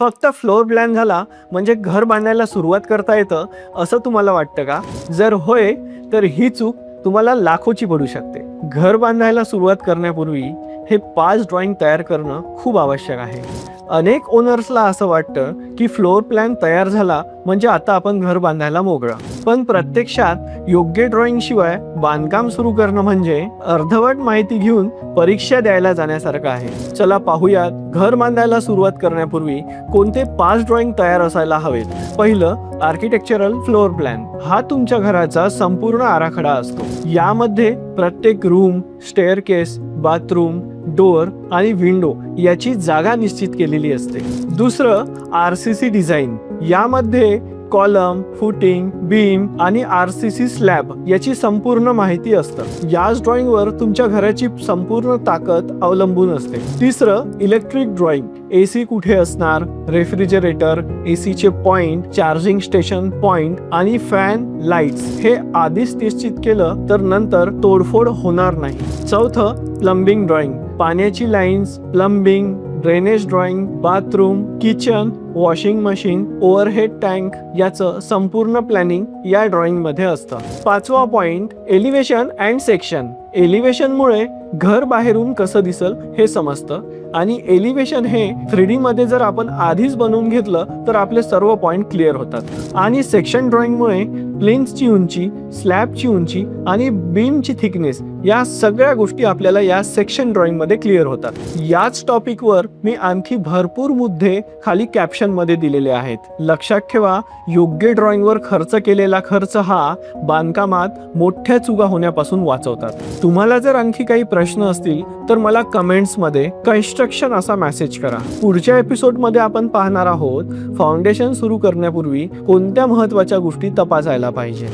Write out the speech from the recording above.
फक्त floor plan झाला म्हणजे घर बांधायला सुरुवात करता येतं असं तुम्हाला वाटतं का? जर होय तर ही चूक तुम्हाला लाखोची पडू शकते. घर बांधायला सुरुवात करण्यापूर्वी हे 5 ड्रॉइंग तयार करणं खूप आवश्यक आहे. अनेक ओनर्सला असं वाटतं की फ्लोर प्लॅन तयार झाला म्हणजे आता आपण घर बांधायला मोकळं. पण प्रत्यक्षात योग्य ड्रॉइंग शिवाय बांधकाम सुरू करणं म्हणजे अर्धवट माहिती घेऊन परीक्षा द्यायला जाण्यासारखं आहे. चला पाहूयात घर बांधायला सुरुवात करण्यापूर्वी कोणते 5 ड्रॉइंग तयार असायला हवेत. पहिलं, आर्किटेक्चरल फ्लोर प्लॅन. हा तुमच्या घराचा संपूर्ण आराखडा असतो. यामध्ये प्रत्येक रूम, स्टेअरकेस, बाथरूम, डोअर आणि विंडो याची जागा निश्चित केलेली असते. दुसरं, RCC डिझाईन. यामध्ये कॉलम, फुटिंग, बीम आणि RCC स्लॅब याची संपूर्ण माहिती असतं. याच ड्रॉइंगवर तुमच्या घराची संपूर्ण ताकद अवलंबून असते. तिसरं, इलेक्ट्रिक ड्रॉइंग. AC कुठे असणार, रेफ्रिजरेटर, AC चे पॉइंट, चार्जिंग स्टेशन पॉइंट आणि फॅन, लाईट्स हे आधीच निश्चित केलं तर नंतर तोडफोड होणार नाही. चौथं, प्लंबिंग ड्रॉइंग. पाण्याची lines, plumbing, drainage drawing, bathroom, kitchen, washing machine, overhead tank याचं संपूर्ण प्लॅनिंग या ड्रॉइंग मध्ये असतं. पाचवा point, elevation and section. Elevation मुळे घर बाहेरून कसं दिसल हे समजतं आणि एलिव्हेशन हे 3D मध्ये जर आपण आधीच बनवून घेतलं तर आपले सर्व पॉइंट क्लिअर होतात. आणि सेक्शन ड्रॉइंग मुळे प्लेन्सची उंची, स्लॅबची उंची आणि बीमची थिकनेस या सगळ्या गोष्टी आपल्याला या सेक्शन ड्रॉइंग मध्ये क्लिअर होतात. याच टॉपिकवर मी आणखी भरपूर मुद्दे खाली कॅप्शन मध्ये दिलेले आहेत. लक्षात ठेवा, योग्य ड्रॉइंगवर खर्च केलेला खर्च हा बांधकामात मोठ्या चुका होण्यापासून वाचवतात. तुम्हाला जर आणखी काही प्रश्न असतील तर मला कमेंट्स मध्ये कन्स्ट्रक्शन असा मेसेज करा. पुढच्या एपिसोड मध्ये आपण पाहणार आहोत फाउंडेशन सुरू करण्यापूर्वी कोणत्या महत्त्वाच्या गोष्टी तपासायला पाहिजे.